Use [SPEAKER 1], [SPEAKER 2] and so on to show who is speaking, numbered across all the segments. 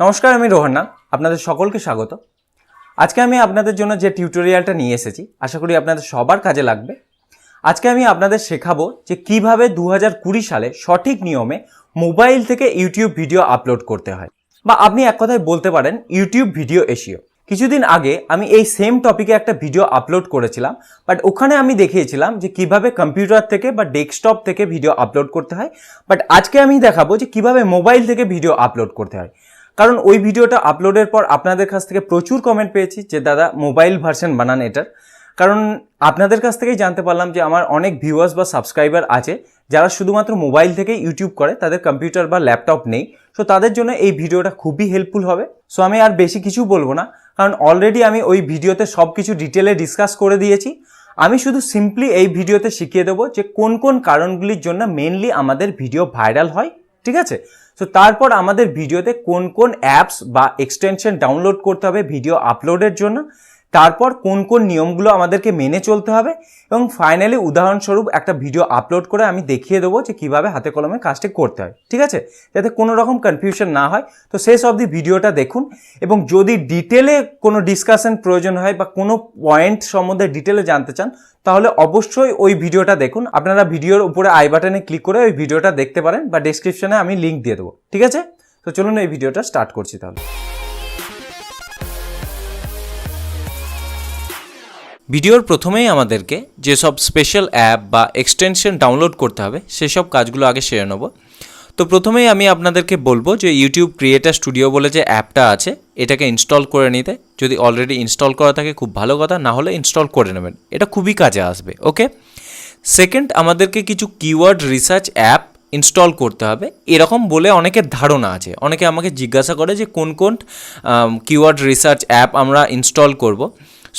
[SPEAKER 1] নমস্কার, আমি রোহান্না। আপনাদের সকলকে স্বাগত। আজকে আমি আপনাদের জন্য যে টিউটোরিয়ালটা নিয়ে এসেছি আশা করি আপনাদের সবার কাজে লাগবে। আজকে আমি আপনাদের শেখাবো যে কিভাবে 2020 সালে সঠিক নিয়মে মোবাইল থেকে ইউটিউব ভিডিও আপলোড করতে হয়, বা আপনি এক কথায় বলতে পারেন ইউটিউব ভিডিও এসইও। কিছুদিন আগে আমি এই সেম টপিকে একটা ভিডিও আপলোড করেছিলাম, বাট ওখানে আমি দেখিয়েছিলাম যে কিভাবে কম্পিউটার থেকে বা ডেস্কটপ থেকে ভিডিও আপলোড করতে হয়। বাট আজকে আমি দেখাবো যে কিভাবে মোবাইল থেকে ভিডিও আপলোড করতে হয়। কারণ ওই ভিডিওটা আপলোডের পর আপনাদের কাছ থেকে প্রচুর কমেন্ট পেয়েছি যে দাদা মোবাইল ভার্সন বানান এটার। কারণ আপনাদের কাছ থেকেই জানতে পারলাম যে আমার অনেক ভিউয়ার্স বা সাবস্ক্রাইবার আছে যারা শুধুমাত্র মোবাইল থেকেই ইউটিউব করে, তাদের কম্পিউটার বা ল্যাপটপ নেই। সো তাদের জন্য এই ভিডিওটা খুবই হেল্পফুল হবে। সো আমি আর বেশি কিছু বলবো না, কারণ অলরেডি আমি ওই ভিডিওতে সব কিছু ডিটেলে ডিসকাস করে দিয়েছি। আমি শুধু সিম্পলি এই ভিডিওতে শিখিয়ে দেবো যে কোন কোন কারণগুলির জন্য মেনলি আমাদের ভিডিও ভাইরাল হয়, ঠিক আছে? তো তারপর আমাদের ভিডিওতে কোন কোন অ্যাপস বা এক্সটেনশন ডাউনলোড করতে হবে ভিডিও আপলোডের জন্য, তারপর কোন কোন নিয়মগুলো আমাদেরকে মেনে চলতে হবে, এবং ফাইনালি উদাহরণস্বরূপ একটা ভিডিও আপলোড করে আমি দেখিয়ে দেবো যে কিভাবে হাতে কলমে কাজটি করতে হয়, ঠিক আছে? যাতে কোনো রকম কনফিউশন না হয়। তো শেষ অবধি ভিডিওটা দেখুন, এবং যদি ডিটেলে কোনো ডিসকাশন প্রয়োজন হয় বা কোনো পয়েন্ট সম্বন্ধে ডিটেলে জানতে চান তাহলে অবশ্যই ওই ভিডিওটা দেখুন। আপনারা ভিডিওর উপরে আই বাটনে ক্লিক করে ওই ভিডিওটা দেখতে পারেন, বা ডেসক্রিপশনে আমি লিঙ্ক দিয়ে দেবো, ঠিক আছে? তো চলুন এই ভিডিওটা স্টার্ট করছি তাহলে। ভিডিওর প্রথমেই আমাদেরকে যেসব স্পেশাল অ্যাপ বা এক্সটেনশন ডাউনলোড করতে হবে সেসব কাজগুলো আগে সেরে নেব। তো প্রথমেই আমি আপনাদেরকে বলবো যে ইউটিউব ক্রিয়েটার স্টুডিও বলে যে অ্যাপটা আছে এটাকে ইনস্টল করে নিতে। যদি অলরেডি ইনস্টল করা থাকে খুব ভালো কথা, না হলে ইনস্টল করে নেবেন, এটা খুবই কাজে আসবে। ওকে, সেকেন্ড, আমাদেরকে কিছু কিওয়ার্ড রিসার্চ অ্যাপ ইনস্টল করতে হবে, এরকম বলে অনেকের ধারণা আছে। অনেকে আমাকে জিজ্ঞাসা করে যে কোন কোন কিওয়ার্ড রিসার্চ অ্যাপ আমরা ইনস্টল করব।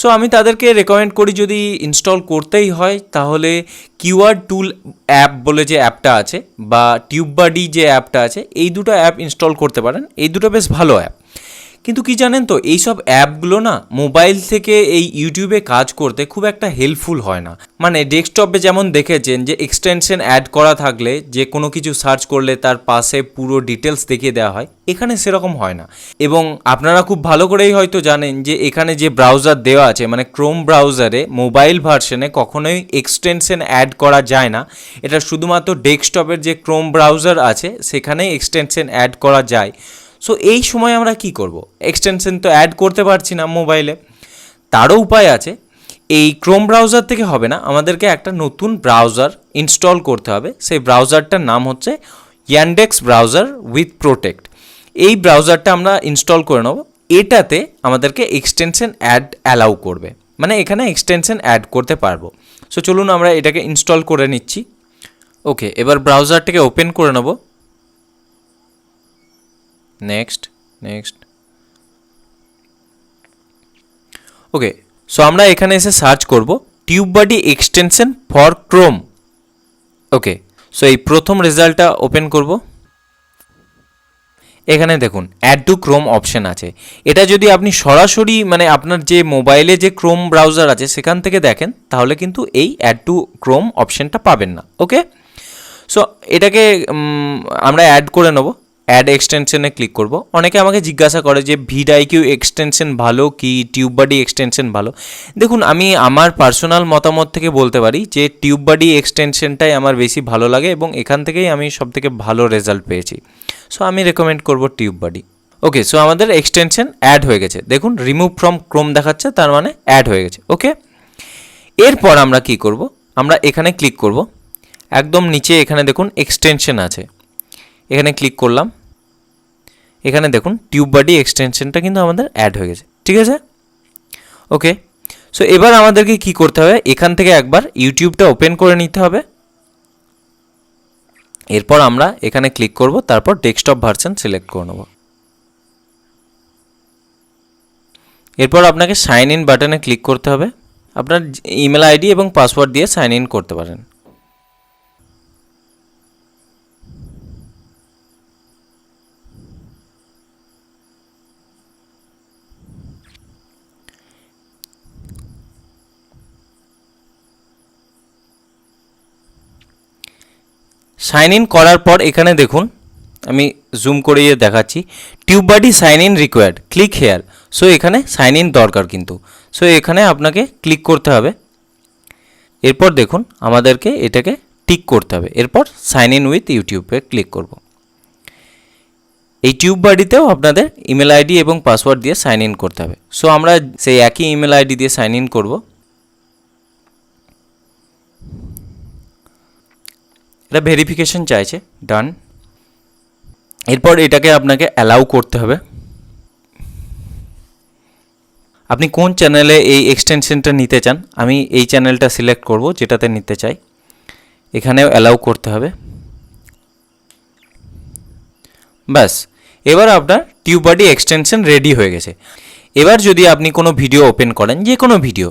[SPEAKER 1] সো আমি তাদেরকে রেকমেন্ড করি যদি ইনস্টল করতেই হয় তাহলে কিওয়ার্ড টুল অ্যাপ বলে যে অ্যাপটা আছে বা টিউববাডি যে অ্যাপটা আছে, এই দুটো অ্যাপ ইনস্টল করতে পারেন। এই দুটো বেশ ভালো অ্যাপ। কিন্তু কি জানেন তো, এইসব অ্যাপগুলো না মোবাইল থেকে এই ইউটিউবে কাজ করতে খুব একটা হেল্পফুল হয় না। মানে ডেস্কটপে যেমন দেখেছেন যে এক্সটেনশন অ্যাড করা থাকলে যে কোনো কিছু সার্চ করলে তার পাশে পুরো ডিটেলস দেখিয়ে দেওয়া হয়, এখানে সেরকম হয় না। এবং আপনারা খুব ভালো করেই হয়তো জানেন যে এখানে যে ব্রাউজার দেওয়া আছে, মানে ক্রোম ব্রাউজারে মোবাইল ভার্সনে কখনোই এক্সটেনশন অ্যাড করা যায় না। এটা শুধুমাত্র ডেস্কটপের যে ক্রোম ব্রাউজার আছে সেখানেই এক্সটেনশন অ্যাড করা যায়। সো এই সময় আমরা কি করব? এক্সটেনশন তো অ্যাড করতে পারছি না মোবাইলে। তারও উপায় আছে। এই ক্রোম ব্রাউজার থেকে হবে না, আমাদেরকে একটা নতুন ব্রাউজার ইনস্টল করতে হবে। সেই ব্রাউজারটার নাম হচ্ছে ইয়ান্ডেক্স ব্রাউজার উইথ প্রোটেক্ট। এই ব্রাউজারটা আমরা ইনস্টল করে নেব। এটাতে আমাদেরকে এক্সটেনশন অ্যাড অ্যালাউ করবে, মানে এখানে এক্সটেনশন অ্যাড করতে পারবো। সো চলুন আমরা এটাকে ইনস্টল করে নিচ্ছি। ওকে, এবার ব্রাউজারটাকে ওপেন করে নেব। নেক্সট। ওকে, সো আমরা এখানে এসে সার্চ করব TubeBuddy extension for Chrome. Okay, so এই প্রথম রেজাল্টটা ওপেন করব। এখানে দেখুন অ্যাড টু ক্রোম অপশন আছে। এটা যদি আপনি সরাসরি মানে আপনার যে মোবাইলে যে ক্রোম ব্রাউজার আছে সেখান থেকে দেখেন তাহলে কিন্তু এই অ্যাড টু ক্রোম অপশনটা পাবেন না। ওকে, সো এটাকে আমরা অ্যাড করে নেব। অ্যাড এক্সটেনশনে ক্লিক করব। অনেকে আমাকে জিজ্ঞাসা করে যে ভিডআইকিউ এক্সটেনশন ভালো কি টিউববাডি এক্সটেনশন ভালো? দেখুন, আমি আমার পার্সোনাল মতামত থেকে বলতে পারি যে টিউববাডি এক্সটেনশনটাই আমার বেশি ভালো লাগে এবং এখান থেকেই আমি সবথেকে ভালো রেজাল্ট পেয়েছি। সো আমি রেকমেন্ড করব টিউববাডি। ওকে, সো আমাদের এক্সটেনশন অ্যাড হয়ে গেছে। দেখুন রিমুভ ফ্রম ক্রোম দেখাচ্ছে, তার মানে অ্যাড হয়ে গেছে। ওকে, এরপর আমরা কি করব? আমরা এখানে ক্লিক করব। একদম নিচে এখানে দেখুন এক্সটেনশন আছে, এখানে ক্লিক করলাম। এখানে দেখুন টিউববাডি এক্সটেনশনটা কিন্তু আমাদের অ্যাড হয়ে গেছে, ঠিক আছে? ওকে, সো এবার আমাদেরকে কি করতে হবে? এখান থেকে একবার ইউটিউবটা ওপেন করে নিতে হবে। এরপর আমরা এখানে ক্লিক করব, তারপর ডেস্কটপ ভার্সন সিলেক্ট করে নেব। এরপর আপনাকে সাইন ইন বাটনে ক্লিক করতে হবে। আপনার ইমেল আইডি এবং পাসওয়ার্ড দিয়ে সাইন ইন করতে পারেন। সাইন ইন করার পর এখানে দেখুন, আমি জুম করিয়ে দেখাচ্ছি, TubeBuddy sign in required, click here. So এখানে সাইন ইন দরকার কিন্তু, সো এখানে আপনাকে ক্লিক করতে হবে। এরপর দেখুন আমাদেরকে এটাকে টিক করতে হবে, এরপর সাইন ইন উইথ ইউটিউবে ক্লিক করব। এই টিউব বাডিতেও আপনাদের ইমেল আইডি এবং পাসওয়ার্ড দিয়ে সাইন ইন করতে হবে। সো আমরা সেই একই ইমেল আইডি দিয়ে সাইন ইন করব। এটা ভেরিফিকেশন চাইছে, ডান। এরপর এটাকে আপনাকে অ্যালাউ করতে হবে। আপনি কোন চ্যানেলে এই এক্সটেনশনটা নিতে চান, আমি এই চ্যানেলটা সিলেক্ট করব যেটাতে নিতে চাই। এখানেও অ্যালাউ করতে হবে। ব্যাস, এবার আপনার টিউব বাডি এক্সটেনশন রেডি হয়ে গেছে। এবার যদি আপনি কোনো ভিডিও ওপেন করেন, যে কোনো ভিডিও,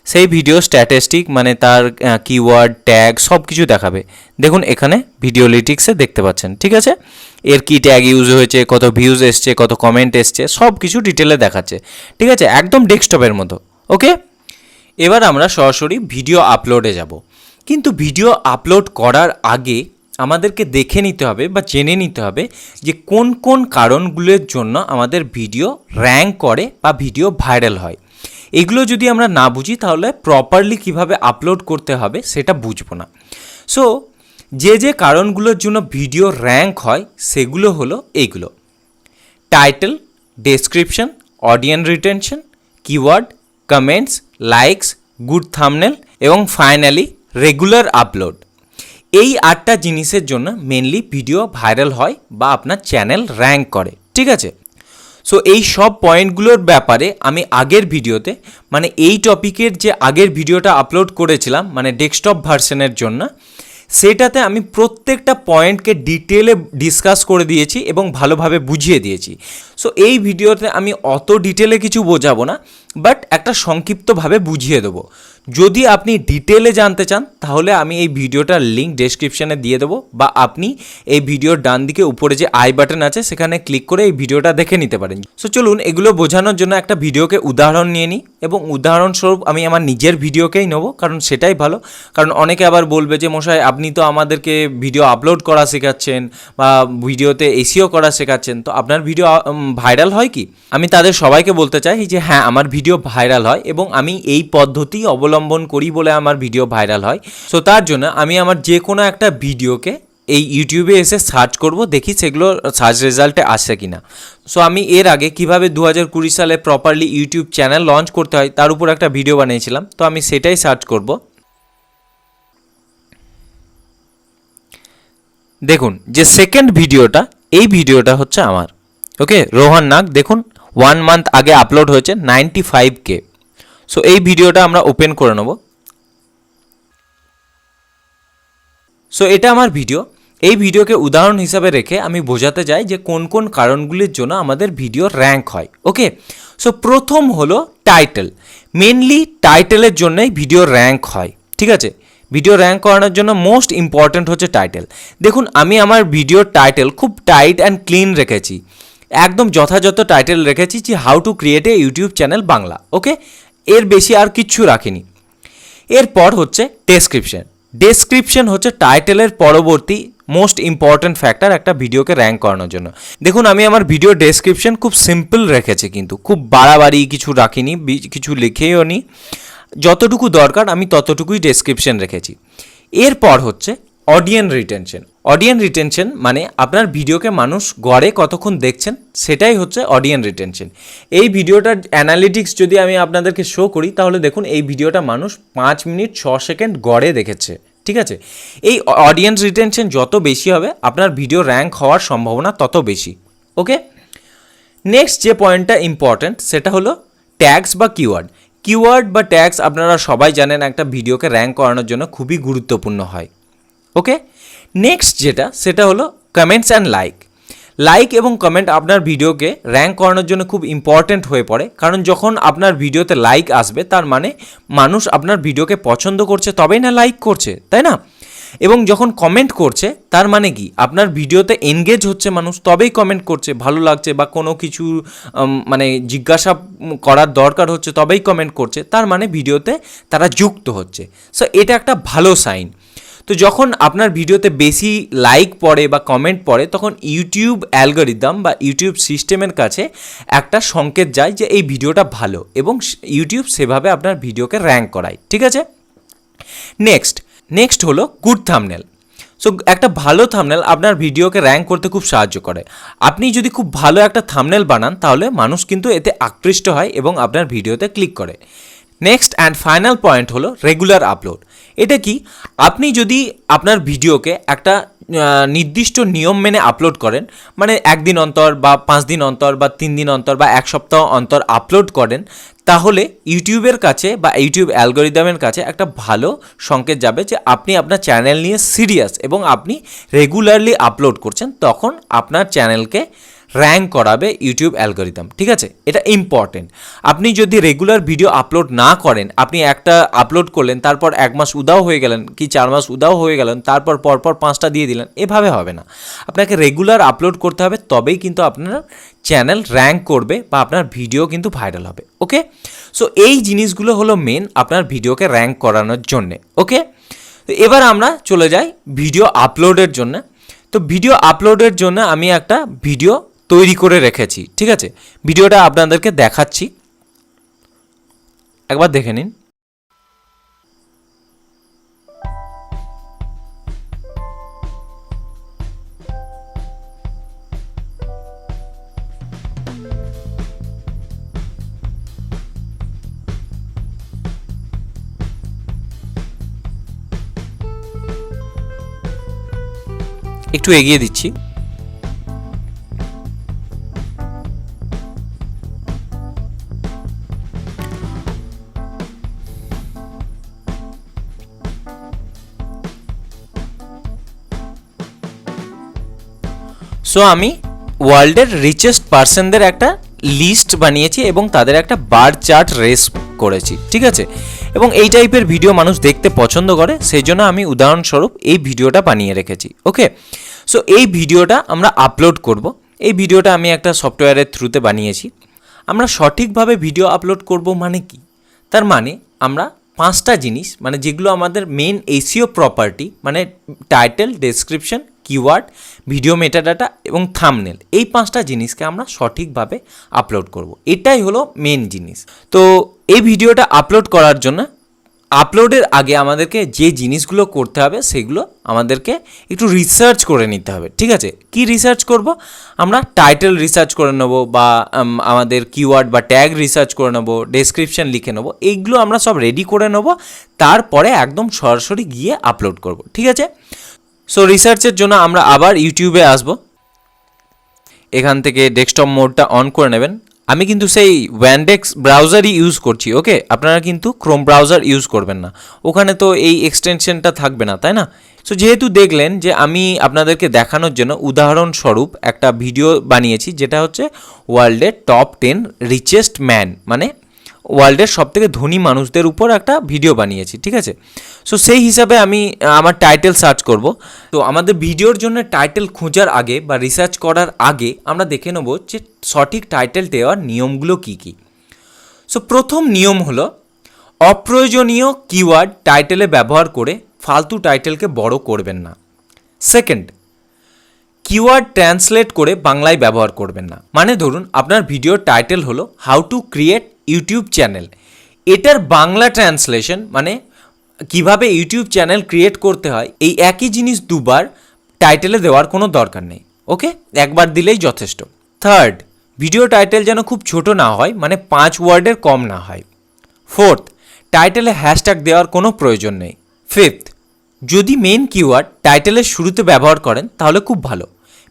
[SPEAKER 1] সেই ভিডিও স্ট্যাটিস্টিক মানে তার কিওয়ার্ড ট্যাগ সব কিছু দেখাবে। দেখুন এখানে ভিডিও লিটিক্সে দেখতে পাচ্ছেন, ঠিক আছে, এর কি ট্যাগ ইউজ হয়েছে, কত ভিউজ এসছে, কত কমেন্ট এসছে, সব কিছু ডিটেলে দেখাচ্ছে, ঠিক আছে, একদম ডেস্কটপের মতো। ওকে, এবার আমরা সরাসরি ভিডিও আপলোডে যাব। কিন্তু ভিডিও আপলোড করার আগে আমাদেরকে দেখে নিতে হবে বা জেনে নিতে হবে যে কোন কোন কারণগুলোর জন্য আমাদের ভিডিও র্যাঙ্ক করে বা ভিডিও ভাইরাল হয়। এগুলো যদি আমরা না বুঝি তাহলে প্রপারলি কিভাবে আপলোড করতে হবে সেটা বুঝবো না। সো যে যে কারণগুলোর জন্য ভিডিও র্যাঙ্ক হয় সেগুলো হলো এইগুলো: title, description, audience retention, keyword, comments, likes, good thumbnail এবং ফাইনালি রেগুলার আপলোড। এই 8টা জিনিসের জন্য মেনলি ভিডিও ভাইরাল হয় বা আপনার চ্যানেল র্যাঙ্ক করে, ঠিক আছে। সো এই সব পয়েন্টগুলোর ব্যাপারে আমি আগের ভিডিওতে, মানে এই টপিকের যে আগের ভিডিওটা আপলোড করেছিলাম মানে ডেস্কটপ ভার্সনের জন্য, সেটাতে আমি প্রত্যেকটা পয়েন্টকে ডিটেলে ডিসকাস করে দিয়েছি এবং ভালোভাবে বুঝিয়ে দিয়েছি। সো এই ভিডিওতে আমি অত ডিটেলে কিছু বোঝাবো না, বাট একটা সংক্ষিপ্তভাবে বুঝিয়ে দেবো। যদি আপনি ডিটেলে জানতে চান তাহলে আমি এই ভিডিওটার লিঙ্ক ডেসক্রিপশানে দিয়ে দেবো, বা আপনি এই ভিডিওর ডান দিকে উপরে যে আই বাটন আছে সেখানে ক্লিক করে এই ভিডিওটা দেখে নিতে পারেন। সো চলুন এগুলো বোঝানোর জন্য একটা ভিডিওকে উদাহরণ নিয়ে নিই, এবং উদাহরণস্বরূপ আমি আমার নিজের ভিডিওকেই নেবো, কারণ সেটাই ভালো। কারণ অনেকে আবার বলবে যে মশাই আপনি তো আমাদেরকে ভিডিও আপলোড করা শেখাচ্ছেন বা ভিডিওতে এসইও করা শেখাচ্ছেন, তো আপনার ভিডিও ভাইরাল হয় কি? আমি তাদের সবাইকে বলতে চাই যে হ্যাঁ, আমার ভিডিও ভাইরাল হয় এবং আমি এই পদ্ধতি অবলম্বন করি বলে আমার ভিডিও ভাইরাল হয়। সো তার জন্য আমি আমার যে কোনো একটা ভিডিওকে এই ইউটিউবে এসে সার্চ করব, দেখি সেগুলো সার্চ রেজাল্টে আসে কি না। সো আমি এর আগে কীভাবে 2020 সালে প্রপারলি ইউটিউব চ্যানেল লঞ্চ করতে হয় তার উপর একটা ভিডিও বানিয়েছিলাম, তো আমি সেটাই সার্চ করব। দেখুন যে সেকেন্ড ভিডিওটা, এই ভিডিওটা হচ্ছে আমার, ওকে, রোহান নাগ। দেখুন 1 মান্থ আগে আপলোড হয়েছে, 95K। সো এই ভিডিওটা আমরা ওপেন করে নেব। সো এটা আমার ভিডিও। এই ভিডিওকে উদাহরণ হিসাবে রেখে আমি বোঝাতে চাই যে কোন কোন কারণগুলির জন্য আমাদের ভিডিও র্যাঙ্ক হয়। ওকে, সো প্রথম হলো টাইটেল। মেনলি টাইটেলের জন্যই ভিডিও র্যাঙ্ক হয়, ঠিক আছে। ভিডিও র্যাঙ্ক করানোর জন্য মোস্ট ইম্পর্ট্যান্ট হচ্ছে টাইটেল। দেখুন আমি আমার ভিডিওর টাইটেল খুব টাইট অ্যান্ড ক্লিন রেখেছি, একদম যথাযথ টাইটেল রেখেছি যে how to create a YouTube channel Bangla. Okay, এর বেশি আর কিচ্ছু রাখিনি। এরপর হচ্ছে ডেসক্রিপশন। ডেসক্রিপশন হচ্ছে টাইটেলের পরবর্তী মোস্ট ইম্পর্ট্যান্ট ফ্যাক্টর একটা ভিডিওকে র্যাঙ্ক করানোর জন্য। দেখুন আমি আমার ভিডিও ডেসক্রিপশন খুব সিম্পল রেখেছি, কিন্তু খুব বাড়াবাড়ি কিছু রাখিনি, কিছু লিখেও নি, যতটুকু দরকার আমি ততটুকুই ডেসক্রিপশন রেখেছি। এরপর হচ্ছে অডিয়েন্স রিটেনশন। অডিয়েন্স রিটেনশন মানে আপনার ভিডিওকে মানুষ গড়ে কতক্ষণ দেখছেন, সেটাই হচ্ছে অডিয়েন্স রিটেনশন। এই ভিডিওটার অ্যানালিটিক্স যদি আমি আপনাদেরকে শো করি তাহলে দেখুন এই ভিডিওটা মানুষ 5 মিনিট 6 সেকেন্ড গড়ে দেখেছে, ঠিক আছে। এই অডিয়েন্স রিটেনশন যত বেশি হবে আপনার ভিডিও র্যাঙ্ক হওয়ার সম্ভাবনা তত বেশি। ওকে, নেক্সট যে পয়েন্টটা ইম্পর্ট্যান্ট সেটা হলো ট্যাগস বা কিওয়ার্ড। কিওয়ার্ড বা ট্যাগস আপনারা সবাই জানেন একটা ভিডিওকে র্যাঙ্ক করানোর জন্য খুবই গুরুত্বপূর্ণ হয়। ওকে, নেক্সট যেটা সেটা হলো কমেন্টস অ্যান্ড লাইক। লাইক এবং কমেন্ট আপনার ভিডিওকে র্যাঙ্ক করানোর জন্য খুব ইম্পর্ট্যান্ট হয়ে পড়ে, কারণ যখন আপনার ভিডিওতে লাইক আসবে তার মানে মানুষ আপনার ভিডিওকে পছন্দ করছে, তবেই না লাইক করছে, তাই না? এবং যখন কমেন্ট করছে তার মানে কি আপনার ভিডিওতে এনগেজ হচ্ছে মানুষ, তবেই কমেন্ট করছে, ভালো লাগছে বা কোনো কিছু মানে জিজ্ঞাসা করার দরকার হচ্ছে তবেই কমেন্ট করছে, তার মানে ভিডিওতে তারা যুক্ত হচ্ছে। সো এটা একটা ভালো সাইন। তো তো যখন আপনার ভিডিওতে বেশি লাইক পড়ে বা কমেন্ট পড়ে তখন ইউটিউব অ্যালগরিদম বা ইউটিউব সিস্টেমের কাছে একটা সংকেত যায় যে এই ভিডিওটা ভালো, এবং ইউটিউব সেভাবে আপনার ভিডিওকে র্যাঙ্ক করায়। ঠিক আছে, নেক্সট হলো গুড থাম্বনেল। সো একটা ভালো থাম্বনেল আপনার ভিডিওকে র্যাঙ্ক করতে খুব সাহায্য করে। আপনি যদি খুব ভালো একটা থাম্বনেল বানান তাহলে মানুষ কিন্তু এতে আকৃষ্ট হয় এবং আপনার ভিডিওতে ক্লিক করে। নেক্সট অ্যান্ড ফাইনাল পয়েন্ট হলো রেগুলার আপলোড। এটা কি, আপনি যদি আপনার ভিডিওকে একটা নির্দিষ্ট নিয়ম মেনে আপলোড করেন, মানে একদিন অন্তর বা 5 দিন অন্তর বা 3 দিন অন্তর বা 1 সপ্তাহ অন্তর আপলোড করেন, তাহলে ইউটিউবের কাছে বা ইউটিউব অ্যালগরিদমের কাছে একটা ভালো সংকেত যাবে যে আপনি আপনার চ্যানেল নিয়ে সিরিয়াস এবং আপনি রেগুলারলি আপলোড করছেন। তখন আপনার চ্যানেলকে র্যাঙ্ক করাবে ইউটিউব অ্যালগরিদম। ঠিক আছে, এটা ইম্পর্টেন্ট। আপনি যদি রেগুলার ভিডিও আপলোড না করেন, আপনি একটা আপলোড করলেন, তারপর 1 মাস উদাও হয়ে গেলেন কি 4 মাস উদাও হয়ে গেলেন, তারপর পরপর 5টা দিয়ে দিলেন, এভাবে হবে না। আপনাকে রেগুলার আপলোড করতে হবে, তবেই কিন্তু আপনার চ্যানেল র্যাঙ্ক করবে বা আপনার ভিডিও কিন্তু ভাইরাল হবে। ওকে, সো এই জিনিসগুলো হলো মেন আপনার ভিডিওকে র্যাঙ্ক করানোর জন্যে। ওকে, তো এবার আমরা চলে যাই ভিডিও আপলোডের জন্য। তো ভিডিও আপলোডের জন্য আমি একটা ভিডিও তৈরি করে রেখেছি। ঠিক আছে, ভিডিওটা আপনাদেরকে দেখাচ্ছি, একবার দেখে নিন। একটু এগিয়ে দিচ্ছি। সো আমি ওয়ার্ল্ডের রিচেস্ট পার্সনদের একটা লিস্ট বানিয়েছি এবং তাদের একটা বার চার্ট রেস করেছি। ঠিক আছে, এবং এই টাইপের ভিডিও মানুষ দেখতে পছন্দ করে, সেই জন্য আমি উদাহরণস্বরূপ এই ভিডিওটা বানিয়ে রেখেছি। ওকে, সো এই ভিডিওটা আমরা আপলোড করব। এই ভিডিওটা আমি একটা সফটওয়্যারের থ্রুতে বানিয়েছি। আমরা সঠিকভাবে ভিডিও আপলোড করব মানে কি, তার মানে আমরা 5টা জিনিস, মানে যেগুলো আমাদের মেন এসইও প্রপার্টি, মানে title, description, keyword, video metadata এবং থাম্বনেল, এই 5টা জিনিসকে আমরা সঠিকভাবে আপলোড করব। এটাই হলো মেন জিনিস। তো এই ভিডিওটা আপলোড করার জন্য আপলোডের আগে আমাদেরকে যে জিনিসগুলো করতে হবে সেগুলো আমাদেরকে একটু রিসার্চ করে নিতে হবে। ঠিক আছে, কি রিসার্চ করব? আমরা টাইটেল রিসার্চ করে নেব, বা আমাদের কিওয়ার্ড বা ট্যাগ রিসার্চ করে নেব, ডেসক্রিপশন লিখে নেব, এইগুলো আমরা সব রেডি করে নেব, তারপরে একদম সরাসরি গিয়ে আপলোড করব। ঠিক আছে, সো রিসার্চের জন্য আমরা আবার ইউটিউবে আসব। এখান থেকে ডেস্কটপ মোডটা অন করে নেবেন। আমি কিন্তু সেই ওয়ানডেক্স ব্রাউজারই ইউজ করছি। ওকে, আপনারা কিন্তু ক্রোম ব্রাউজার ইউজ করবেন না, ওখানে তো এই এক্সটেনশনটা থাকবে না, তাই না? সো যেহেতু দেখলেন যে আমি আপনাদেরকে দেখানোর জন্য উদাহরণস্বরূপ একটা ভিডিও বানিয়েছি, যেটা হচ্ছে ওয়ার্ল্ডের টপ 10 রিচেস্ট ম্যান, মানে ওয়ার্ল্ডের সবথেকে ধনী মানুষদের উপর একটা ভিডিও বানিয়েছি। ঠিক আছে, সো সেই হিসাবে আমি আমার টাইটেল সার্চ করব। তো আমাদের ভিডিওর জন্য টাইটেল খোঁজার আগে বা রিসার্চ করার আগে আমরা দেখে নেব যে সঠিক টাইটেল দেওয়ার নিয়মগুলো কী কী। সো প্রথম নিয়ম হলো অপ্রয়োজনীয় কিওয়ার্ড টাইটেলে ব্যবহার করে ফালতু টাইটেলকে বড় করবেন না। সেকেন্ড, কিওয়ার্ড ট্রান্সলেট করে বাংলায় ব্যবহার করবেন না। মানে ধরুন আপনার ভিডিওর টাইটেল হলো how to create YouTube channel, এটার বাংলা ট্রান্সলেশন মানে কিভাবে ইউটিউব চ্যানেল ক্রিয়েট করতে হয়, এই একই জিনিস দুবার টাইটেলে দেওয়ার কোনো দরকার নেই। ওকে, একবার দিলেই যথেষ্ট। থার্ড, ভিডিও টাইটেল যেন খুব ছোট না হয়, মানে 5 ওয়ার্ডের কম না হয়। ফোর্থ, টাইটেলে হ্যাশট্যাগ দেওয়ার কোনো প্রয়োজন নেই। ফিফথ, যদি মেন কিওয়ার্ড টাইটেলের শুরুতে ব্যবহার করেন তাহলে খুব ভালো।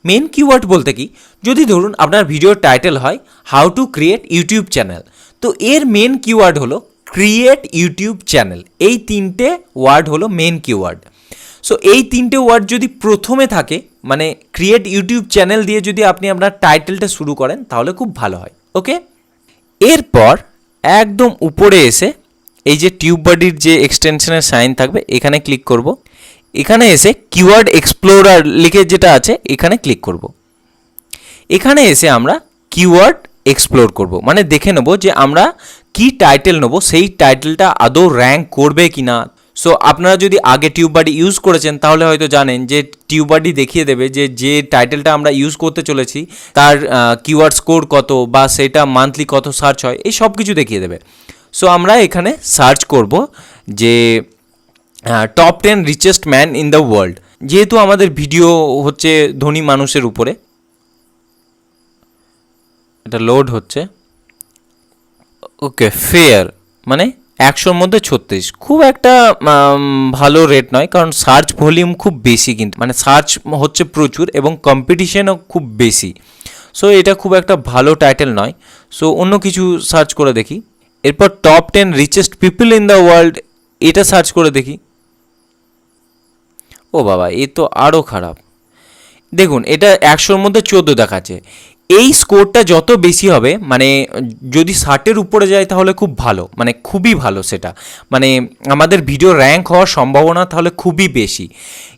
[SPEAKER 1] মেন কিওয়ার্ড বলতে কি, যদি ধরুন আপনার ভিডিওর টাইটেল হয় how to create YouTube channel, তো এর মেন কিওয়ার্ড হলো ক্রিয়েট ইউটিউব চ্যানেল, এই 3টে ওয়ার্ড হলো মেন কিওয়ার্ড। সো এই 3টে ওয়ার্ড যদি প্রথমে থাকে, মানে ক্রিয়েট ইউটিউব চ্যানেল দিয়ে যদি আপনি আপনার টাইটেলটা শুরু করেন তাহলে খুব ভালো হয়। ওকে, এরপর একদম উপরে এসে এই যে টিউব বডির যে এক্সটেনশনের সাইন থাকবে এখানে ক্লিক করব। এখানে এসে কিওয়ার্ড এক্সপ্লোরার লিখে যেটা আছে এখানে ক্লিক করব। এখানে এসে আমরা কিওয়ার্ড এক্সপ্লোর করব, মানে দেখে নেব যে আমরা কি টাইটেল নেব, সেই টাইটেলটা আদৌ র্যাঙ্ক করবে কি না। সো আপনারা যদি আগে টিউববাডি ইউজ করেছেন তাহলে হয়তো জানেন যে টিউববাডি দেখিয়ে দেবে যে টাইটেলটা আমরা ইউজ করতে চলেছি তার কিওয়ার্ড স্কোর কত বা সেটা মান্থলি কত সার্চ হয়, এই সব কিছু দেখিয়ে দেবে। সো আমরা এখানে সার্চ করব যে top 10 richest man in the world. যেহেতু আমাদের ভিডিও হচ্ছে ধনী মানুষের উপরে, এটা লোড হচ্ছে। ওকে, ফেয়ার মানে 100-র মধ্যে 36, খুব একটা ভালো রেট নয়, কারণ সার্চ ভলিউম খুব বেশি, কিন্তু মানে সার্চ হচ্ছে প্রচুর এবং কম্পিটিশনও খুব বেশি। সো এটা খুব একটা ভালো টাইটেল নয়। সো অন্য কিছু সার্চ করে দেখি। এরপর top 10 richest people in the world, এটা সার্চ করে দেখি। ও বাবা, এ তো আরও খারাপ। দেখুন, এটা 100-র মধ্যে 14 দেখাচ্ছে। এই স্কোরটা যত বেশি হবে, মানে যদি 60-এর উপরে যায় তাহলে খুব ভালো, মানে খুবই ভালো, সেটা মানে আমাদের ভিডিও র্যাঙ্ক হওয়ার সম্ভাবনা তাহলে খুবই বেশি।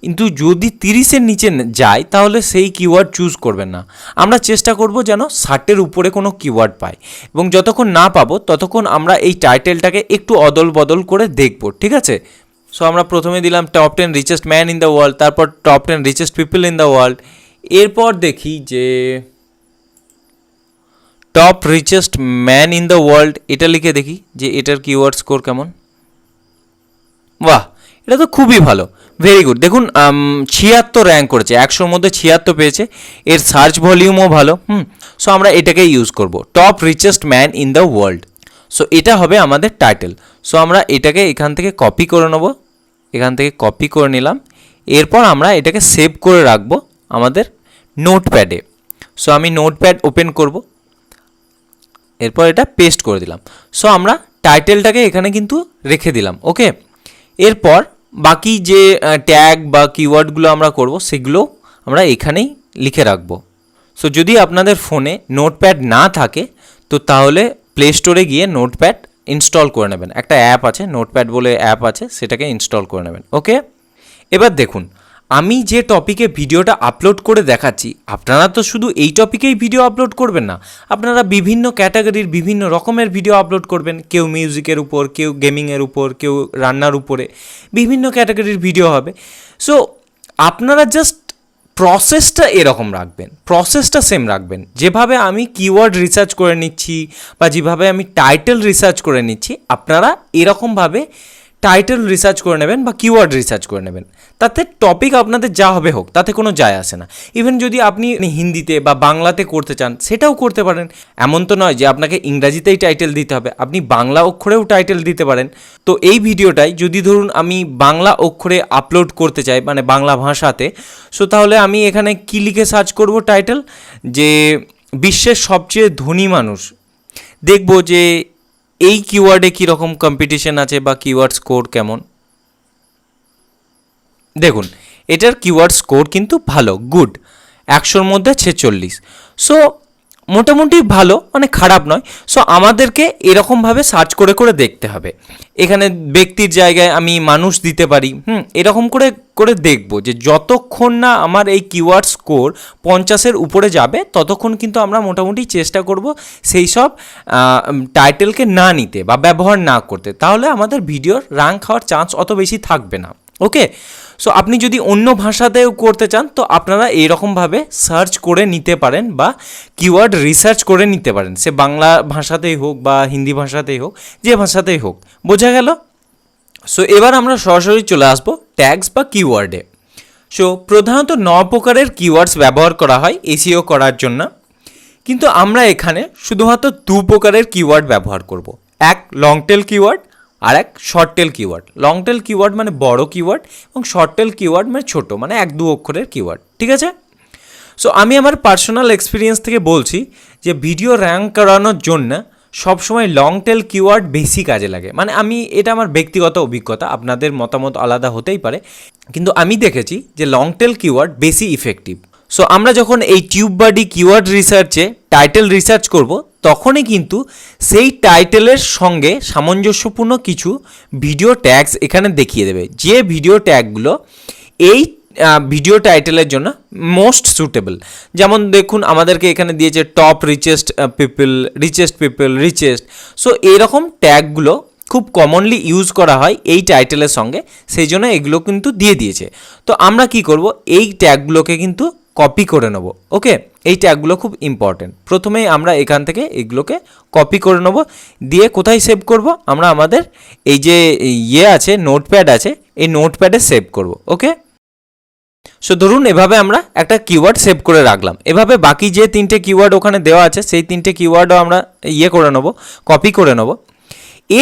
[SPEAKER 1] কিন্তু যদি 30-এর নিচে যায় তাহলে সেই কিওয়ার্ড চুজ করবেন না। আমরা চেষ্টা করব যেন 60-এর উপরে কোনো কিওয়ার্ড পাই, এবং যতক্ষণ না পাবো ততক্ষণ আমরা এই টাইটেলটাকে একটু অদল বদল করে দেখব, ঠিক আছে? সো আমরা প্রথমে দিলাম top 10 richest man in the world, তারপর top 10 richest people in the world. এরপর দেখি যে top richest man in the world, এটা লিখে দেখি যে এটার কিওয়ার্ড স্কোর কেমন। বাহ, এটা তো খুবই ভালো, ভেরি গুড। দেখুন 76 র্যাঙ্ক করেছে, 100-র মধ্যে 76 পেয়েছে। এর সার্চ ভলিউমও ভালো। সো আমরা এটাকেই ইউজ করব, top richest man in the world. So এটা হবে আমাদের টাইটেল। সো আমরা এটাকে এখান থেকে কপি করে নেব, এখান থেকে কপি করে নিলাম। এরপর আমরা এটাকে সেভ করে রাখবো আমাদের নোটপ্যাডে। সো আমি নোটপ্যাড ওপেন করব, এরপর এটা পেস্ট করে দিলাম। সো আমরা টাইটেলটাকে এখানে কিন্তু রেখে দিলাম। ওকে, এরপর বাকি যে ট্যাগ বা কিওয়ার্ডগুলো আমরা করব সেগুলো আমরা এখানেই লিখে রাখবো। সো যদি আপনাদের ফোনে নোটপ্যাড না থাকে তো তাহলে প্লে স্টোরে গিয়ে নোটপ্যাড ইনস্টল করে নেবেন। একটা অ্যাপ আছে, নোটপ্যাড বলে অ্যাপ আছে, সেটাকে ইনস্টল করে নেবেন। ওকে, এবার দেখুন আমি যে টপিকে ভিডিওটা আপলোড করে দেখাচ্ছি, আপনারা তো শুধু এই টপিকেই ভিডিও আপলোড করবেন না, আপনারা বিভিন্ন ক্যাটাগরির বিভিন্ন রকমের ভিডিও আপলোড করবেন। কেউ মিউজিকের উপর, কেউ গেমিংয়ের উপর, কেউ রান্নার উপরে, বিভিন্ন ক্যাটাগরির ভিডিও হবে। সো আপনারা জাস্ট প্রসেসটা এরকম রাখবেন, প্রসেসটা সেম রাখবেন। যেভাবে আমি কিওয়ার্ড রিসার্চ করে নিচ্ছি বা যেভাবে আমি টাইটেল রিসার্চ করে নিচ্ছি, আপনারা এরকমভাবে টাইটেল রিসার্চ করে নেবেন বা কিওয়ার্ড রিসার্চ করে নেবেন। তাতে টপিক আপনাদের যা হবে হোক, তাতে কোনো যায় আসে না। ইভেন যদি আপনি হিন্দিতে বা বাংলাতে করতে চান সেটাও করতে পারেন। এমন তো নয় যে আপনাকে ইংরাজিতেই টাইটেল দিতে হবে, আপনি বাংলা অক্ষরেও টাইটেল দিতে পারেন। তো এই ভিডিওটাই যদি ধরুন আমি বাংলা অক্ষরে আপলোড করতে চাই, মানে বাংলা ভাষাতে, সো তাহলে আমি এখানে কী লিখে সার্চ করব টাইটেল, যে বিশ্বের সবচেয়ে ধনী মানুষ। দেখব যে এই কিওয়ার্ডে কীরকম কম্পিটিশন আছে বা কিওয়ার্ড স্কোর কেমন। দেখুন এটার কিওয়ার্ড স্কোর কিন্তু ভালো, গুড, 100-র মধ্যে 46। সো মোটামুটি ভালো, মানে খারাপ নয়। সো আমাদেরকে এরকমভাবে সার্চ করে করে দেখতে হবে। এখানে ব্যক্তির জায়গায় আমি মানুষ দিতে পারি। এরকম করে করে দেখব যে যতক্ষণ না আমার এই কিওয়ার্ড স্কোর 50-এর উপরে যাবে ততক্ষণ কিন্তু আমরা মোটামুটি চেষ্টা করব সেই সব টাইটেলকে না নিতে বা ব্যবহার না করতে, তাহলে আমাদের ভিডিওর র্যাঙ্ক হওয়ার চান্স অত বেশি থাকবে না। ওকে, সো আপনি যদি অন্য ভাষাতেও করতে চান তো আপনারা এইরকমভাবে সার্চ করে নিতে পারেন বা কিওয়ার্ড রিসার্চ করে নিতে পারেন, সে বাংলা ভাষাতেই হোক বা হিন্দি ভাষাতেই হোক, যে ভাষাতেই হোক। বোঝা গেল? সো এবার আমরা সরাসরি চলে আসবো ট্যাগস বা কিওয়ার্ডে। সো প্রধানত 9 প্রকারের কিওয়ার্ডস ব্যবহার করা হয় এসইও করার জন্য, কিন্তু আমরা এখানে শুধুমাত্র 2 প্রকারের কিওয়ার্ড ব্যবহার করব। এক লং টেল কিওয়ার্ড আর এক short tail keyword. Long tail keyword মানে বড় কিওয়ার্ড এবং শর্ট টেল কিওয়ার্ড মানে ছোট, মানে 1-2 অক্ষরের কিওয়ার্ড, ঠিক আছে? সো আমি আমার পার্সোনাল এক্সপিরিয়েন্স থেকে বলছি যে ভিডিও র্যাঙ্ক করানোর জন্য সবসময় লং টেল কিওয়ার্ড বেশি কাজে লাগে। মানে এটা আমার ব্যক্তিগত অভিজ্ঞতা, আপনাদের মতামত আলাদা হতেই পারে, কিন্তু আমি দেখেছি যে লং টেল কিওয়ার্ড বেশি ইফেক্টিভ। সো আমরা যখন এই টিউববাডি কিওয়ার্ড রিসার্চে টাইটেল রিসার্চ করব তখনই কিন্তু সেই টাইটেলের সঙ্গে সামঞ্জস্যপূর্ণ কিছু ভিডিও ট্যাগস এখানে দেখিয়ে দেবে, যে ভিডিও ট্যাগগুলো এই ভিডিও টাইটেলের জন্য মোস্ট সুটেবল। যেমন দেখুন আমাদেরকে এখানে দিয়েছে top richest people, richest. So এরকম ট্যাগগুলো খুব কমনলি ইউজ করা হয় এই টাইটেলের সঙ্গে, সেই জন্য এগুলো কিন্তু দিয়ে দিয়েছে। তো আমরা কি করব, এই ট্যাগগুলোকে কিন্তু কপি করে নেব। ওকে, এই ট্যাগগুলো খুব ইম্পর্টেন্ট। প্রথমেই আমরা এখান থেকে এগুলোকে কপি করে নেব, দিয়ে কোথায় সেভ করব, আমরা আমাদের এই যে আছে নোটপ্যাড আছে, এই নোটপ্যাডে সেভ করব। ওকে, সো ধরুন এভাবে আমরা একটা কিওয়ার্ড সেভ করে রাখলাম। এভাবে বাকি যে 3টে কিওয়ার্ড ওখানে দেওয়া আছে সেই 3টে কিওয়ার্ডও আমরা করে নেব, কপি করে নেব।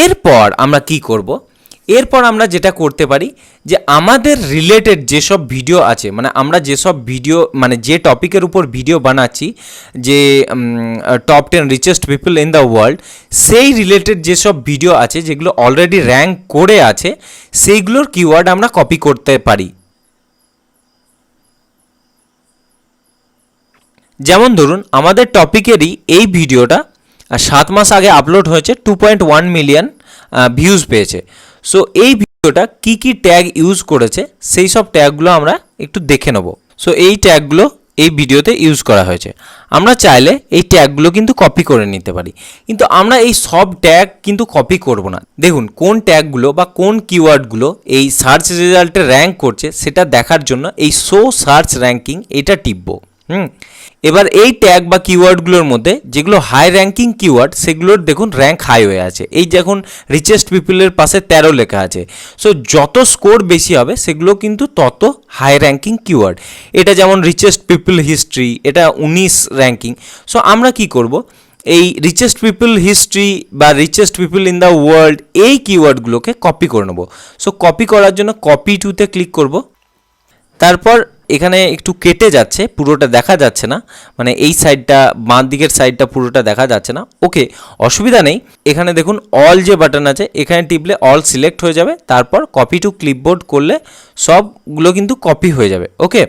[SPEAKER 1] এরপর আমরা কি করব, এরপর আমরা যেটা করতে পারি যে আমাদের রিলেটেড যেসব ভিডিও আছে, মানে আমরা যেসব ভিডিও, মানে যে টপিকের উপর ভিডিও বানাচ্ছি, যে top 10 richest people in the world, সেই রিলেটেড যেসব ভিডিও আছে যেগুলো অলরেডি র্যাঙ্ক করে আছে, সেইগুলোর কিওয়ার্ড আমরা কপি করতে পারি। যেমন ধরুন আমাদের টপিকেরই এই ভিডিওটা 7 মাস আগে আপলোড হয়েছে, 2.1 মিলিয়ন ভিউজ পেয়েছে। সো এই ভিডিওটা কি কি ট্যাগ ইউজ করেছে সেই সব ট্যাগগুলো আমরা একটু দেখে নেব। সো এই ট্যাগগুলো এই ভিডিওতে ইউজ করা হয়েছে। আমরা চাইলে এই ট্যাগগুলো কিন্তু কপি করে নিতে পারি, কিন্তু আমরা এই সব ট্যাগ কিন্তু কপি করব না। দেখুন কোন ট্যাগগুলো বা কোন কিওয়ার্ডগুলো এই সার্চ রেজাল্টে র্যাঙ্ক করছে সেটা দেখার জন্য এই শো সার্চ র্যাঙ্কিং এটা টিপব। এবার এই ট্যাগ বা কিওয়ার্ডগুলোর মধ্যে যেগুলো হাই র্যাঙ্কিং কিওয়ার্ড সেগুলোর দেখুন র্যাঙ্ক হাই হয়ে আছে। এই দেখুন রিচেস্ট পিপলের পাশে 13 লেখা আছে। সো যত স্কোর বেশি হবে সেগুলো কিন্তু তত হাই র্যাঙ্কিং কিওয়ার্ড। এটা যেমন রিচেস্ট পিপল হিস্ট্রি, এটা 19 র্যাঙ্কিং। সো আমরা কি করব, এই রিচেস্ট পিপল হিস্ট্রি বা richest people in the world এই কিওয়ার্ডগুলোকে কপি করে নেব। সো কপি করার জন্য কপি টুতে ক্লিক করব। তারপর এখানে একটু কেটে যাচ্ছে, পুরোটা দেখা যাচ্ছে না, মানে এই সাইডটা বাঁ দিকের সাইডটা পুরোটা দেখা যাচ্ছে না। ওকে, অসুবিধা নেই। এখানে দেখুন অল যে বাটন আছে, এখানে টিপলে অল সিলেক্ট হয়ে যাবে। তারপর কপি টু ক্লিপবোর্ড করলে সবগুলো কিন্তু কপি হয়ে যাবে। ওকে,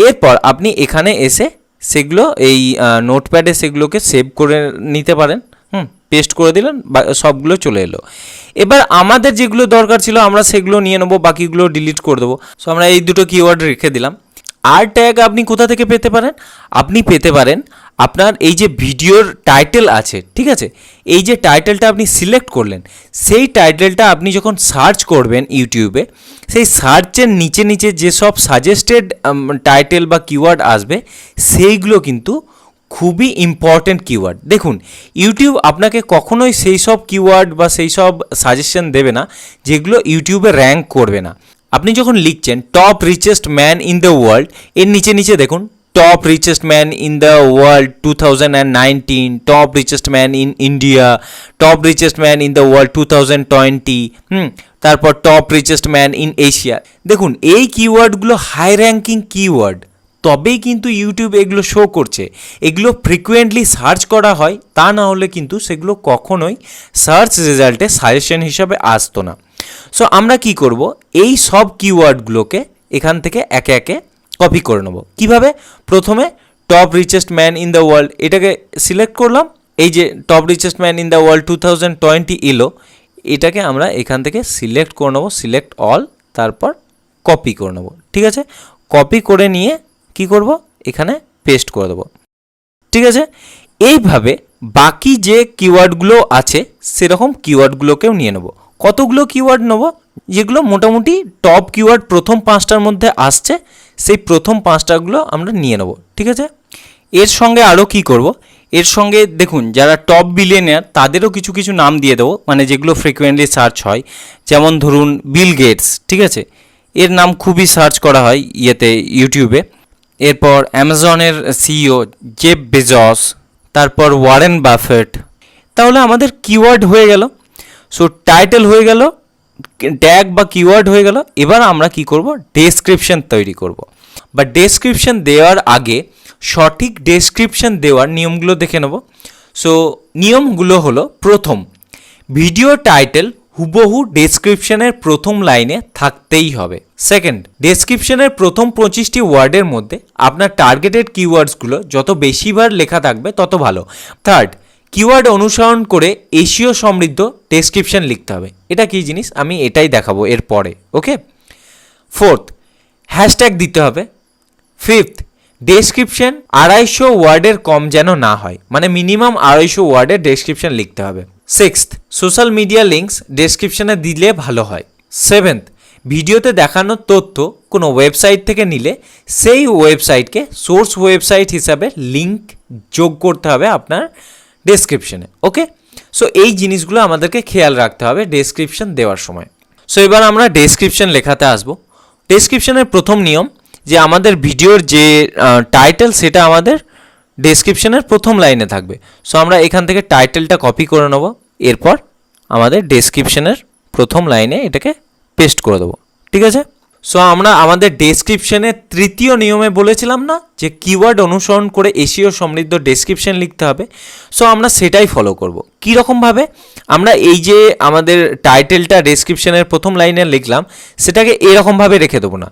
[SPEAKER 1] এরপর আপনি এখানে এসে সেগুলো এই নোটপ্যাডে সেগুলোকে সেভ করে নিতে পারেন। পেস্ট করে দিলেন, সবগুলো চলে এলো। এবার আমাদের যেগুলো দরকার ছিল আমরা সেগুলো নিয়ে নেবো, বাকিগুলো ডিলিট করে দেবো। সো আমরা এই দুটো কিওয়ার্ড রেখে দিলাম। আর ট্যাগ আপনি কোথা থেকে পেতে পারেন, আপনি পেতে পারেন আপনার এই যে ভিডিওর টাইটেল আছে, ঠিক আছে, এই যে টাইটেলটা আপনি সিলেক্ট করলেন, সেই টাইটেলটা আপনি যখন সার্চ করবেন ইউটিউবে, সেই সার্চের নিচে নিচে যেসব সাজেস্টেড টাইটেল বা কিওয়ার্ড আসবে সেইগুলো কিন্তু খুবই ইম্পর্ট্যান্ট কিওয়ার্ড। দেখুন ইউটিউব আপনাকে কখনোই সেই সব কিওয়ার্ড বা সেই সব সাজেশন দেবে না যেগুলো ইউটিউবে র্যাঙ্ক করবে না। আপনি যখন লিখছেন top richest man in the world, এর নিচে নিচে দেখুন top richest man in the world 2019, top richest man in India, top richest man in the world 2020, তারপর top richest man in Asia. দেখুন এই কিওয়ার্ডগুলো হাই র্যাঙ্কিং কিওয়ার্ড, তবেই কিন্তু YouTube এগুলো শো করছে। এগুলো ফ্রিকুয়েন্টলি সার্চ করা হয়, তা না হলে কিন্তু সেগুলো কখনোই সার্চ রেজাল্টে সাজেশন হিসাবে আসতো না। সো আমরা কি করব, এই সব কিওয়ার্ডগুলোকে এখান থেকে একে একে কপি করে নেব। কীভাবে, প্রথমে top richest man in the world এটাকে সিলেক্ট করলাম, এই যে top richest man in the world 2020 এলো, এটাকে আমরা এখান থেকে সিলেক্ট করে নেবো, সিলেক্ট অল, তারপর কপি করে নেবো। ঠিক আছে, কপি করে নিয়ে কি করব, এখানে পেস্ট করে দেবো। ঠিক আছে, এইভাবে বাকি যে কিওয়ার্ডগুলো আছে সেরকম কিওয়ার্ডগুলোকেও নিয়ে নেব। কতগুলো কিওয়ার্ড নেব, যেগুলো মোটামুটি টপ কিওয়ার্ড প্রথম 5টার মধ্যে আসছে, সেই প্রথম 5টাগুলো আমরা নিয়ে নেব। ঠিক আছে, এর সঙ্গে আরও কি করব, এর সঙ্গে দেখুন যারা টপ বিলিয়নিয়ার তাদেরও কিছু কিছু নাম দিয়ে দেবো, মানে যেগুলো ফ্রিকুয়েন্টলি সার্চ হয়। যেমন ধরুন বিল গেটস, ঠিক আছে, এর নাম খুবই সার্চ করা হয় ইয়েতে ইউটিউবে। এরপর অ্যামাজনের সিইও জেফ বেজস, তারপর ওয়ারেন বাফেট। তাহলে আমাদের কিওয়ার্ড হয়ে গেল। সো টাইটেল হয়ে গেল, ট্যাগ বা কিওয়ার্ড হয়ে গেল। এবার আমরা কি করব, ডেসক্রিপশন তৈরি করব। বা ডেসক্রিপশন দেওয়ার আগে সঠিক ডেসক্রিপশন দেওয়ার নিয়মগুলো দেখে নেব। সো নিয়মগুলো হলো, প্রথম, ভিডিও টাইটেল হুবহু ডেসক্রিপশনের প্রথম লাইনে থাকতেই হবে। সেকেন্ড, ডেসক্রিপশনের প্রথম 25টি ওয়ার্ডের মধ্যে আপনার টার্গেটেড কিওয়ার্ডসগুলো যত বেশিবার লেখা থাকবে তত ভালো। থার্ড, কিওয়ার্ড অনুসরণ করে এসইও সমৃদ্ধ ডেসক্রিপশন লিখতে হবে। এটা কী জিনিস আমি এটাই দেখাবো এর পরে। ওকে, ফোর্থ, হ্যাশট্যাগ দিতে হবে। ফিফথ, ডেসক্রিপশন 250 ওয়ার্ডের কম যেন না হয়, মানে মিনিমাম 250 ওয়ার্ডের ডেসক্রিপশন লিখতে হবে। সিক্সথ, সোশ্যাল মিডিয়া লিঙ্কস ডেসক্রিপশনে দিলে ভালো হয়। সেভেন্থ, ভিডিওতে দেখানো তথ্য কোনো ওয়েবসাইট থেকে নিলে সেই ওয়েবসাইটকে সোর্স ওয়েবসাইট হিসাবে লিঙ্ক যোগ করতে হবে আপনার ডেসক্রিপশনে। ওকে, সো এই জিনিসগুলো আমাদেরকে খেয়াল রাখতে হবে ডেসক্রিপশন দেওয়ার সময়। সো এবার আমরা ডেসক্রিপশন লেখাতে আসবো। ডেসক্রিপশনের প্রথম নিয়ম যে আমাদের ভিডিওর যে টাইটেল সেটা আমাদের ডেসক্রিপশনের প্রথম লাইনে থাকবে। সো আমরা এখান থেকে টাইটেলটা কপি করে নেব, এরপর আমাদের ডেসক্রিপশনের প্রথম লাইনে এটাকে পেস্ট করে দেবো। ঠিক আছে, সো আমরা আমাদের ডেসক্রিপশনের তৃতীয় নিয়মে বলেছিলাম না যে কিওয়ার্ড অনুসরণ করে এসইও সমৃদ্ধ ডেসক্রিপশন লিখতে হবে। সো আমরা সেটাই ফলো করব। কীরকমভাবে? আমরা এই যে আমাদের টাইটেলটা ডেসক্রিপশনের প্রথম লাইনে লিখলাম সেটাকে এরকমভাবে রেখে দেবো না।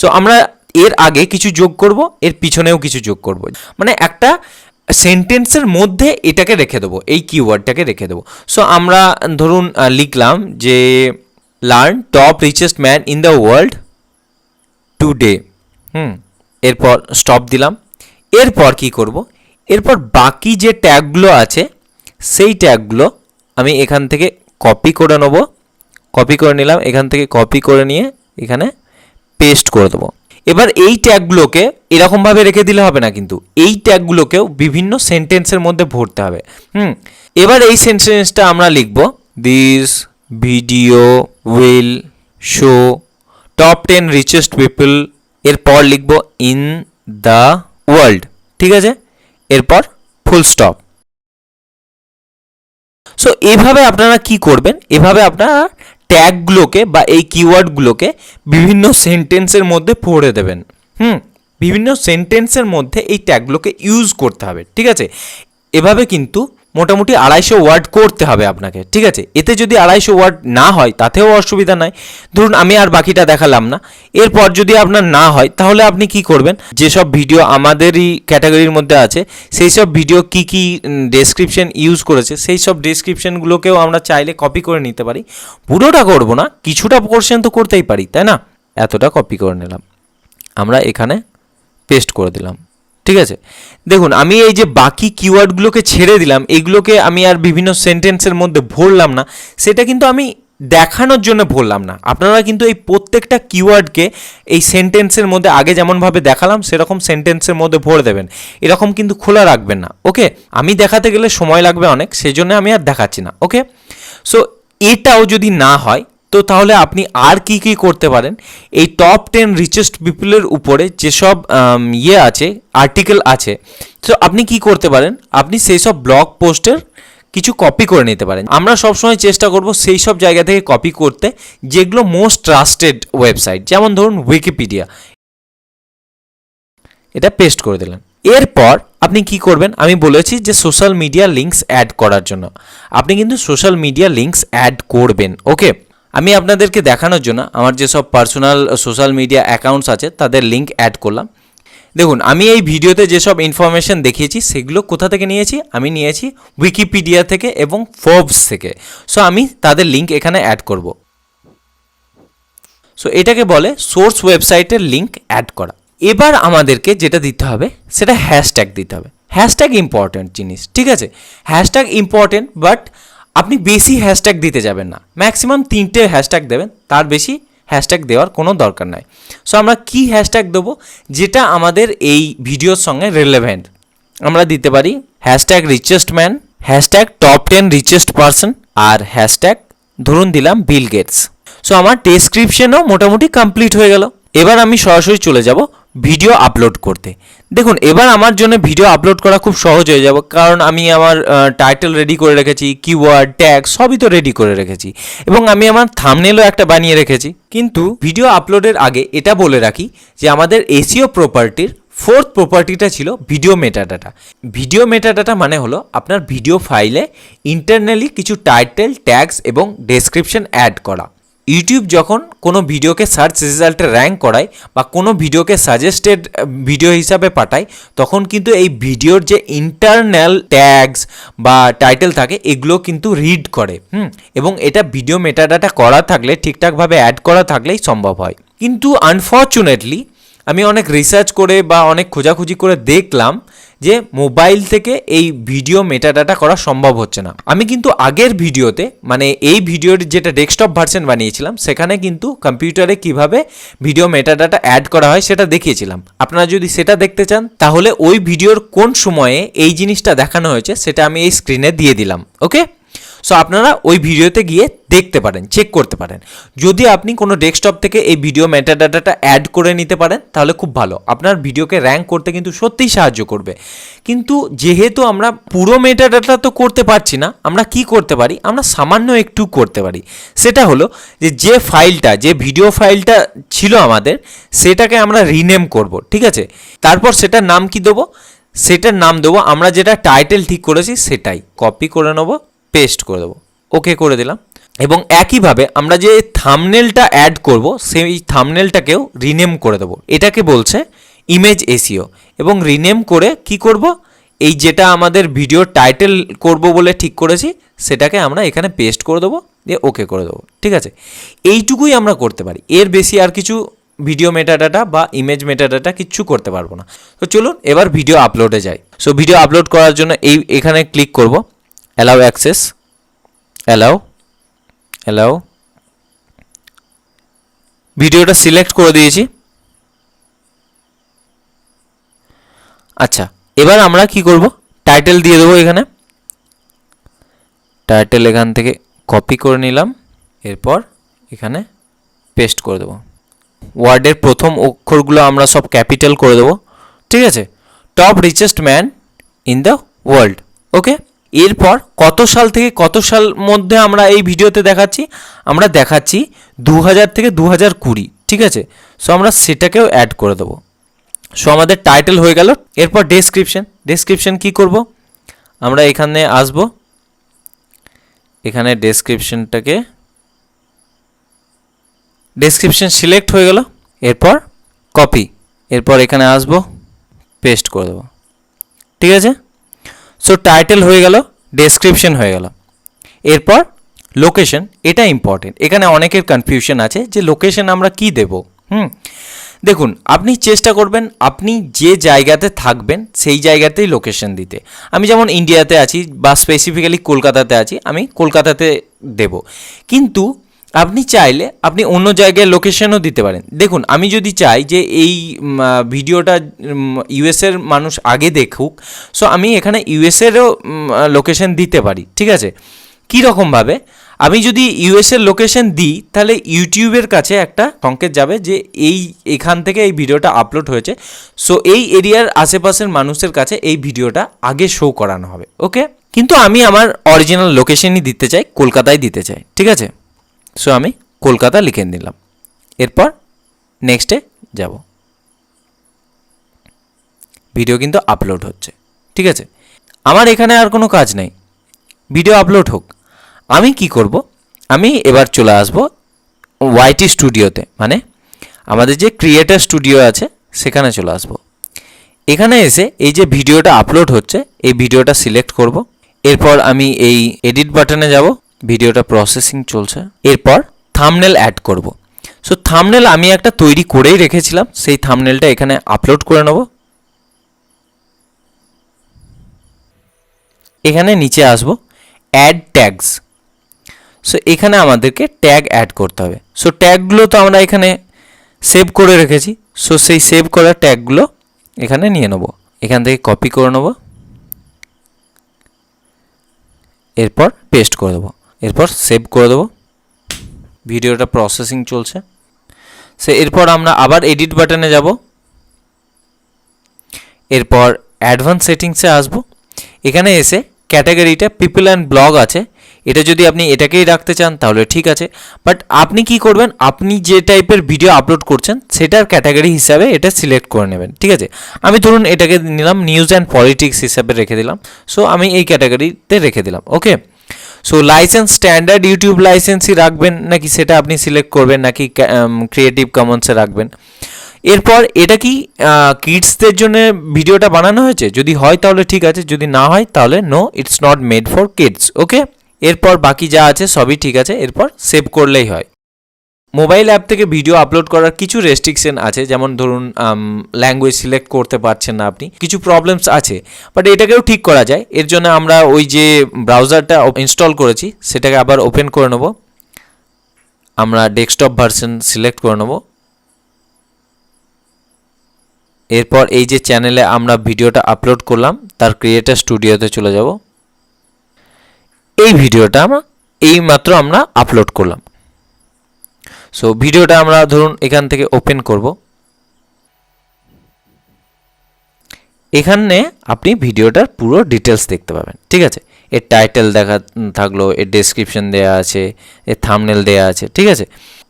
[SPEAKER 1] সো আমরা এর আগে কিছু যোগ করব, এর পিছনেও কিছু যোগ করব, মানে একটা সেন্টেন্সের মধ্যে এটাকে রেখে দেবো, এই কিওয়ার্ডটাকে রেখে দেবো। সো আমরা ধরুন লিখলাম যে learn top richest man in the world today. এরপর স্টপ দিলাম। এরপর কি করব? এরপর বাকি যে ট্যাগগুলো আছে সেই ট্যাগগুলো আমি এখান থেকে কপি করে নেব। কপি করে নিলাম, এখান থেকে কপি করে নিয়ে এখানে পেস্ট করে দেবো। এবার এই ট্যাগগুলোকে এরকমভাবে রেখে দিলে হবে না, কিন্তু এই ট্যাগগুলোকেও বিভিন্ন সেন্টেন্সের মধ্যে ভরতে হবে। এবার এই সেন্টেন্সটা আমরা লিখব this video will show top 10 richest people, এরপর লিখব ইন দ্য ওয়ার্ল্ড। ঠিক আছে, এরপর ফুল স্টপ। সো এভাবে আপনারা কি করবেন, এভাবে আপনারা ট্যাগগুলোকে বা এই কিওয়ার্ডগুলোকে বিভিন্ন সেন্টেন্সের মধ্যে পড়ে দেবেন। বিভিন্ন সেন্টেন্সের মধ্যে এই ট্যাগগুলোকে ইউজ করতে হবে। ঠিক আছে, এভাবে কিন্তু মোটামুটি 250 ওয়ার্ড করতে হবে আপনাকে। ঠিক আছে, এতে যদি 250 ওয়ার্ড না হয় তাতেও অসুবিধা নাই। ধরুন আমি আর বাকিটা দেখালাম না। এরপর যদি আপনার না হয় তাহলে আপনি কি করবেন, যেসব ভিডিও আমাদেরই ক্যাটাগরির মধ্যে আছে সেই সব ভিডিও কি কি ডেসক্রিপশন ইউজ করেছে সেই সব ডেসক্রিপশনগুলোকেও আমরা চাইলে কপি করে নিতে পারি। পুরোটা করব না, কিছুটা পোর্শন তো করতেই পারি, তাই না? এতটা কপি করে নিলাম, আমরা এখানে পেস্ট করে দিলাম। ঠিক আছে, দেখুন আমি এই যে বাকি কিওয়ার্ডগুলোকে ছেড়ে দিলাম, এগুলোকে আমি আর বিভিন্ন সেন্টেন্সের মধ্যে ভরলাম না, সেটা কিন্তু আমি দেখানোর জন্য ভরলাম না। আপনারা কিন্তু এই প্রত্যেকটা কিওয়ার্ডকে এই সেন্টেন্সের মধ্যে আগে যেমনভাবে দেখালাম সেরকম সেন্টেন্সের মধ্যে ভরে দেবেন, এরকম কিন্তু খোলা রাখবেন না। ওকে, আমি দেখাতে গেলে সময় লাগবে অনেক, সেই জন্য আমি আর দেখাচ্ছি না। ওকে, সো এটাও যদি না হয় তো তাহলে আপনি আর কি কি করতে পারেন, এই টপ 10 রিচেস্ট পিপলের উপরে যেসব আছে আর্টিকেল আছে, তো আপনি কি করতে পারেন, আপনি সেই সব ব্লগ পোস্টের কিছু কপি করে নিতে পারেন। আমরা সবসময় চেষ্টা করব সেই সব জায়গা থেকে কপি করতে যেগুলো মোস্ট ট্রাস্টেড ওয়েবসাইট, যেমন ধরুন উইকিপিডিয়া। এটা পেস্ট করে দিলেন। এরপর আপনি কি করবেন, আমি বলেছি যে সোশ্যাল মিডিয়া লিঙ্কস অ্যাড করার জন্য আপনি কিন্তু সোশ্যাল মিডিয়া লিঙ্কস অ্যাড করবেন। ওকে, আমি আপনাদেরকে দেখানোর জন্য আমার যেসব পার্সোনাল সোশ্যাল মিডিয়া অ্যাকাউন্টস আছে তাদের লিঙ্ক অ্যাড করলাম। দেখুন আমি এই ভিডিওতে যেসব ইনফরমেশন দেখিয়েছি সেগুলো কোথা থেকে নিয়েছি, আমি নিয়েছি উইকিপিডিয়া থেকে এবং ফোর্বস থেকে। সো আমি তাদের লিঙ্ক এখানে অ্যাড করব। সো এটাকে বলে সোর্স ওয়েবসাইটের লিঙ্ক অ্যাড করা। এবার আমাদেরকে যেটা দিতে হবে সেটা হ্যাশট্যাগ দিতে হবে। হ্যাশট্যাগ ইম্পর্ট্যান্ট জিনিস, ঠিক আছে? হ্যাশট্যাগ ইম্পর্ট্যান্ট, বাট আপনি বেশি হ্যাশট্যাগ দিতে যাবেন না, ম্যাক্সিমাম 3টে হ্যাশট্যাগ দেবেন, তার বেশি হ্যাশট্যাগ দেওয়ার কোনো দরকার নাই। সো আমরা কি হ্যাশট্যাগ দেবো যেটা আমাদের এই ভিডিওর সঙ্গে রিলেভেন্ট, আমরা দিতে পারি hashtag richest man, hashtag top 10 richest person, আর হ্যাশট্যাগ ধরুন দিলাম বিল গেটস। সো আমার ডেসক্রিপশনও মোটামুটি কমপ্লিট হয়ে গেল। এবার আমি সরাসরি চলে যাব ভিডিও আপলোড করতে। দেখুন এবার আমার জন্য ভিডিও আপলোড করা খুব সহজ হয়ে যাবে, কারণ আমি আমার টাইটেল রেডি করে রেখেছি, কিওয়ার্ড ট্যাগ সবই তো রেডি করে রেখেছি, এবং আমি আমার থাম্বনেলও একটা বানিয়ে রেখেছি। কিন্তু ভিডিও আপলোডের আগে এটা বলে রাখি যে আমাদের এসইও প্রপার্টির ফোর্থ প্রপার্টিটা ছিল ভিডিও মেটাডাটা। ভিডিও মেটাডাটা মানে হলো আপনার ভিডিও ফাইলে ইন্টারনালি কিছু টাইটেল, ট্যাগস এবং ডেসক্রিপশন অ্যাড করা। ইউটিউব যখন কোনো ভিডিওকে সার্চ রেজাল্টে র্যাঙ্ক করায় বা কোনো ভিডিওকে সাজেস্টেড ভিডিও হিসাবে পাঠায়, তখন কিন্তু এই ভিডিওর যে ইন্টারনাল ট্যাগস বা টাইটেল থাকে এগুলো কিন্তু রিড করে, এবং এটা ভিডিও মেটাডাটা করা থাকলে, ঠিকঠাকভাবে অ্যাড করা থাকলেই সম্ভব হয়। কিন্তু আনফর্চুনেটলি আমি অনেক রিসার্চ করে বা অনেক খোঁজাখুঁজি করে দেখলাম যে মোবাইল থেকে এই ভিডিও মেটাডাটা করা সম্ভব হচ্ছে না। আমি কিন্তু আগের ভিডিওতে মানে এই ভিডিওর যেটা ডেস্কটপ ভার্সন বানিয়েছিলাম সেখানে কিন্তু কম্পিউটারে কিভাবে ভিডিও মেটাডাটা অ্যাড করা হয় সেটা দেখিয়েছিলাম। আপনারা যদি সেটা দেখতে চান তাহলে ওই ভিডিওর কোন সময়ে এই জিনিসটা দেখানো হয়েছে সেটা আমি এই স্ক্রিনে দিয়ে দিলাম। ওকে, সো আপনারা ওই ভিডিওতে গিয়ে দেখতে পারেন, চেক করতে পারেন। যদি আপনি কোনো ডেস্কটপ থেকে এই ভিডিও মেটাডাটাটা অ্যাড করে নিতে পারেন তাহলে খুব ভালো, আপনার ভিডিওকে র্যাঙ্ক করতে কিন্তু সত্যিই সাহায্য করবে। কিন্তু যেহেতু আমরা পুরো মেটাডাটা তো করতে পারছি না, আমরা কি করতে পারি, আমরা সামান্য একটু করতে পারি। সেটা হলো যে ফাইলটা, যে ভিডিও ফাইলটা ছিল আমাদের, সেটাকে আমরা রিনেম করব, ঠিক আছে। তারপর সেটার নাম কি দেবো, সেটার নাম দেবো আমরা যেটা টাইটেল ঠিক করেছি সেটাই, কপি করে নেবো, পেস্ট করে দেবো, ওকে করে দিলাম। এবং একইভাবে আমরা যে থাম্বনেলটা অ্যাড করব সেই থাম্বনেলটাকেও রিনেম করে দেবো। এটাকে বলছে ইমেজ এসইও। এবং রিনেম করে কি করব, এই যেটা আমাদের ভিডিও টাইটেল করব বলে ঠিক করেছি সেটাকে আমরা এখানে পেস্ট করে দেবো, দিয়ে ওকে করে দেবো, ঠিক আছে। এইটুকুই আমরা করতে পারি, এর বেশি আর কিছু ভিডিও মেটাডাটা বা ইমেজ মেটাডাটা কিচ্ছু করতে পারবো না। তো চলুন এবার ভিডিও আপলোডে যাই। সো ভিডিও আপলোড করার জন্য এখানে ক্লিক করব, অ্যালাউ অ্যাক্সেস, অ্যালাউ ভিডিওটা সিলেক্ট করে দিয়েছি। আচ্ছা, এবার আমরা কি করব, টাইটেল দিয়ে দেবো। এখানে টাইটেল এখান থেকে কপি করে নিলাম, এরপর এখানে পেস্ট করে দেবো। ওয়ার্ডের প্রথম অক্ষরগুলো আমরা সব ক্যাপিটাল করে দেবো, ঠিক আছে। Top richest man in the world, okay. এরপর কত সাল থেকে কত সাল মধ্যে আমরা এই ভিডিওতে দেখাচ্ছি, আমরা দেখাচ্ছি 2000 থেকে 2020, ঠিক আছে। সো আমরা সেটাকেও অ্যাড করে দেবো। সো আমাদের টাইটেল হয়ে গেল। এরপর ডেসক্রিপশন কি করব, আমরা এখানে আসব, এখানে ডেসক্রিপশন সিলেক্ট হয়ে গেল। এরপর কপি, এরপর এখানে আসব, পেস্ট করে দেবো, ঠিক আছে। সো টাইটেল হয়ে গেল, ডেসক্রিপশন হয়ে গেল। এরপর লোকেশন, এটা ইম্পর্টেন্ট। এখানে অনেকের কনফিউশন আছে যে লোকেশন আমরা কি দেব। দেখুন, আপনি চেষ্টা করবেন আপনি যে জায়গাতে থাকবেন সেই জায়গাতেই লোকেশন দিতে। আমি যেমন ইন্ডিয়াতে আছি বা স্পেসিফিক্যালি কলকাতাতে আছি, আমি কলকাতাতে দেব। কিন্তু আপনি চাইলে আপনি অন্য জায়গায় লোকেশনও দিতে পারেন। দেখুন, আমি যদি চাই যে এই ভিডিওটা ইউএসের মানুষ আগে দেখুক, সো আমি এখানে ইউএসেরও লোকেশন দিতে পারি, ঠিক আছে। কী রকমভাবে, আমি যদি ইউএসের লোকেশন দিই তাহলে ইউটিউবের কাছে একটা সংকেত যাবে যে এখান থেকে এই ভিডিওটা আপলোড হয়েছে, সো এই এরিয়ার আশেপাশের মানুষের কাছে এই ভিডিওটা আগে শো করানো হবে, ওকে। কিন্তু আমি আমার অরিজিনাল লোকেশনই দিতে চাই, কলকাতায় দিতে চাই, ঠিক আছে। সো আমি কলকাতা লিখে নিলাম। এরপর নেক্সটে যাব, ভিডিও কিন্তু আপলোড হচ্ছে, ঠিক আছে। আমার এখানে আর কোনো কাজ নেই, ভিডিও আপলোড হোক। আমি কি করব, আমি এবার চলে আসব ওয়াইটি স্টুডিওতে, মানে আমাদের যে ক্রিয়েটার স্টুডিও আছে সেখানে চলে আসব। এখানে এসে এই যে ভিডিওটা আপলোড হচ্ছে এই ভিডিওটা সিলেক্ট করব। এরপর আমি এই এডিট বাটনে যাব, ভিডিওটা প্রসেসিং চলছে। এরপর থাম্বনেল অ্যাড করব। সো থাম্বনেল আমি একটা তৈরি করেই রেখেছিলাম, সেই থাম্বনেলটা এখানে আপলোড করে নেব। এখানে নিচে আসব, অ্যাড ট্যাগস। সো এখানে আমাদেরকে ট্যাগ অ্যাড করতে হবে। সো ট্যাগগুলো তো আমরা এখানে সেভ করে রেখেছি, সো সেই সেভ করা ট্যাগগুলো এখানে নিয়ে নেব, এখান থেকে কপি করে নেব, এরপর পেস্ট করে দেবো, এরপর সেভ করে দেবো। ভিডিওটা প্রসেসিং চলছে। সো এরপর আমরা আবার এডিট বাটনে যাব, এরপর অ্যাডভান্স সেটিংসে আসব। এখানে এসে ক্যাটাগরিটা পিপল অ্যান্ড ব্লগ আছে, এটা যদি আপনি এটাকেই রাখতে চান তাহলে ঠিক আছে। বাট আপনি কি করবেন, আপনি যে টাইপের ভিডিও আপলোড করছেন সেটার ক্যাটাগরি হিসাবে এটা সিলেক্ট করে নেবেন, ঠিক আছে। আমি ধরুন এটাকে নিলাম নিউজ অ্যান্ড পলিটিক্স হিসাবে রেখে দিলাম। সো আমি এই ক্যাটাগরিতে রেখে দিলাম, ওকে। সো লাইসেন্স স্ট্যান্ডার্ড ইউটিউব লাইসেন্সই রাখবেন নাকি সেটা আপনি সিলেক্ট করবেন, নাকি ক্রিয়েটিভ কমন্সে রাখবেন। এরপর এটা কি কিডসদের জন্য ভিডিওটা বানানো হয়েছে, যদি হয় তাহলে ঠিক আছে, যদি না হয় তাহলে no, it's not made for kids, okay. এরপর বাকি যা আছে সবই ঠিক আছে, এরপর সেভ করলেই হয়। মোবাইল অ্যাপ থেকে ভিডিও আপলোড করার কিছু রেস্ট্রিকশন আছে, যেমন ধরুন ল্যাঙ্গুয়েজ সিলেক্ট করতে পারছেন না আপনি, কিছু প্রবলেমস আছে, বাট এটাকেও ঠিক করা যায়। এর জন্য আমরা ওই যে ব্রাউজারটা ইনস্টল করেছি সেটাকে আবার ওপেন করে নেব, আমরা ডেস্কটপ ভার্সন সিলেক্ট করে নেব। এরপর এই যে চ্যানেলে আমরা ভিডিওটা আপলোড করলাম তার ক্রিয়েটার স্টুডিওতে চলে যাব। এই ভিডিওটা এইমাত্র আমরা আপলোড করলাম। সো ভিডিওটা আমরা ধরুন এখান থেকে ওপেন করব। এখানে আপনি ভিডিওটার পুরো ডিটেলস দেখতে পাবেন, ঠিক আছে। এর টাইটেল দেখা থাকলো, এর ডেসক্রিপশন দেওয়া আছে, এর থাম্বনেল দেওয়া আছে, ঠিক আছে।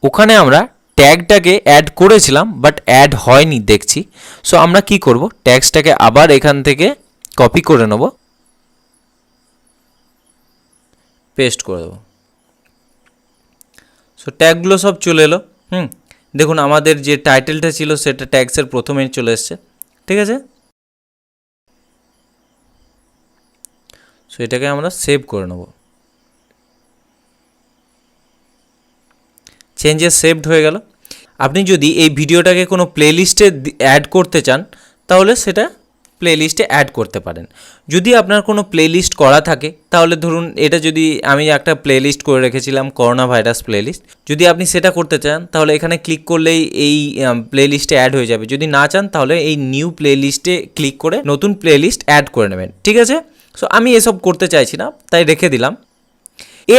[SPEAKER 1] ওখানে আমরা ট্যাগটাকে অ্যাড করেছিলাম বাট অ্যাড হয়নি দেখছি। সো আমরা কি করব, ট্যাগসটাকে আবার এখান থেকে কপি করে নেব, পেস্ট করে দেবো। সো ট্যাগগুলো সব চলে এলো। দেখুন আমাদের যে টাইটেলটা ছিল সেটা ট্যাগসের প্রথমেই চলে এসছে, ঠিক আছে। সো এটাকে আমরা সেভ করে নেব। চেঞ্জেস সেভড হয়ে গেল। আপনি যদি এই ভিডিওটাকে কোনো প্লেলিস্টে অ্যাড করতে চান তাহলে সেটা প্লেলিস্টে অ্যাড করতে পারেন। যদি আপনার কোনো প্লেলিস্ট করা থাকে তাহলে ধরুন এটা যদি আমি একটা প্লেলিস্ট করে রেখেছিলাম করোনা ভাইরাস প্লেলিস্ট, যদি আপনি সেটা করতে চান তাহলে এখানে ক্লিক করলেই এই প্লেলিস্টে অ্যাড হয়ে যাবে। যদি না চান তাহলে এই নিউ প্লেলিস্টে ক্লিক করে নতুন প্লেলিস্ট অ্যাড করে নেবেন, ঠিক আছে। সো আমি এসব করতে চাইছি না তাই রেখে দিলাম।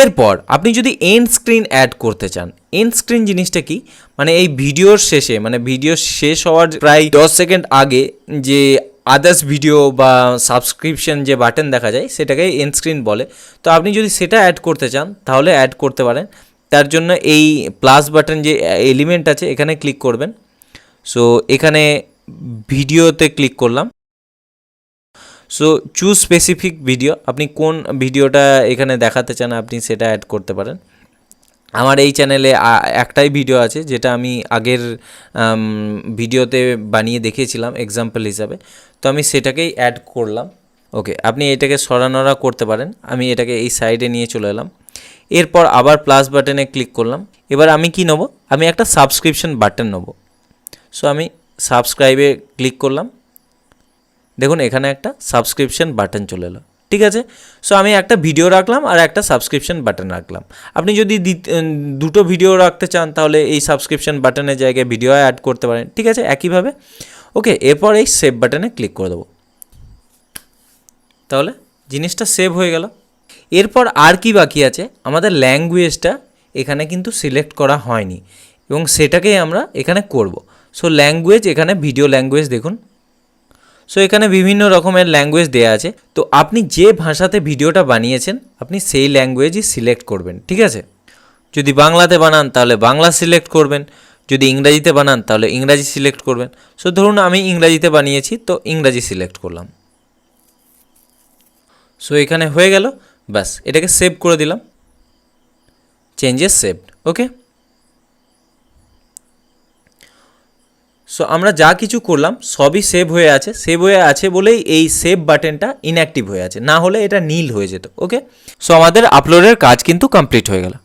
[SPEAKER 1] এরপর আপনি যদি এন্ড স্ক্রিন অ্যাড করতে চান, এন্ড স্ক্রিন জিনিসটা কি, মানে এই ভিডিওর শেষে, মানে ভিডিও শেষ হওয়ার প্রায় 10 সেকেন্ড আগে যে আদার্স ভিডিও বা সাবস্ক্রিপশন যে বাটন দেখা যায় সেটাকে এন্ড স্ক্রিন বলে। তো আপনি যদি সেটা অ্যাড করতে চান তাহলে অ্যাড করতে পারেন। তার জন্য এই প্লাস বাটন যে এলিমেন্ট আছে এখানে ক্লিক করবেন। সো এখানে ভিডিওতে ক্লিক করলাম। সো চুজ স্পেসিফিক ভিডিও, আপনি কোন ভিডিওটা এখানে দেখাতে চান আপনি সেটা অ্যাড করতে পারেন। আমার এই চ্যানেলে একটাই ভিডিও আছে যেটা আমি আগের ভিডিওতে বানিয়ে দেখিয়েছিলাম এক্সাম্পল হিসাবে, তো আমি সেটাকেই অ্যাড করলাম। ওকে, আপনি এটাকে সরানোরা করতে পারেন। আমি এটাকে এই সাইডে নিয়ে চলে এলাম। এরপর আবার প্লাস বাটনে ক্লিক করলাম। এবার আমি কি নেব, আমি একটা সাবস্ক্রিপশন বাটন নেব। সো আমি সাবস্ক্রাইবে ক্লিক করলাম। দেখুন এখানে একটা সাবস্ক্রিপশন বাটন চলে এলো, ঠিক আছে। সো আমি একটা ভিডিও রাখলাম আর একটা সাবস্ক্রিপশন বাটন রাখলাম। আপনি যদি দুটো ভিডিও রাখতে চান তাহলে এই সাবস্ক্রিপশন বাটনের জায়গায় ভিডিও অ্যাড করতে পারেন, ঠিক আছে, একইভাবে। ওকে, এরপর এই সেভ বাটনে ক্লিক করে দেবো। তাহলে জিনিসটা সেভ হয়ে গেল। এরপর আর কি বাকি আছে, আমাদের ল্যাঙ্গুয়েজটা এখানে কিন্তু সিলেক্ট করা হয়নি এবং সেটাকেই আমরা এখানে করব। সো ল্যাঙ্গুয়েজ, এখানে ভিডিও ল্যাঙ্গুয়েজ দেখুন। সো এখানে বিভিন্ন রকমের ল্যাঙ্গুয়েজ দেওয়া আছে। তো আপনি যে ভাষাতে ভিডিওটা বানিয়েছেন আপনি সেই ল্যাঙ্গুয়েজই সিলেক্ট করবেন, ঠিক আছে। যদি বাংলাতে বানান তাহলে বাংলা সিলেক্ট করবেন, যদি ইংরাজিতে বানান তাহলে ইংরাজি সিলেক্ট করবেন। সো ধরুন আমি ইংরাজিতে বানিয়েছি তো ইংরাজি সিলেক্ট করলাম। সো এখানে হয়ে গেল, ব্যাস এটাকে সেভ করে দিলাম। চেঞ্জেস সেভড, ওকে। সো আমরা যা কিছু করলাম সবই সেভ হয়ে আছে। সেভ হয়ে আছে বলেই এই সেভ বাটনটা ইনঅ্যাক্টিভ হয়ে আছে, না হলে এটা নীল হয়ে যেত, ওকে। সো আমাদের আপলোডের কাজ কিন্তু কমপ্লিট হয়ে গেল।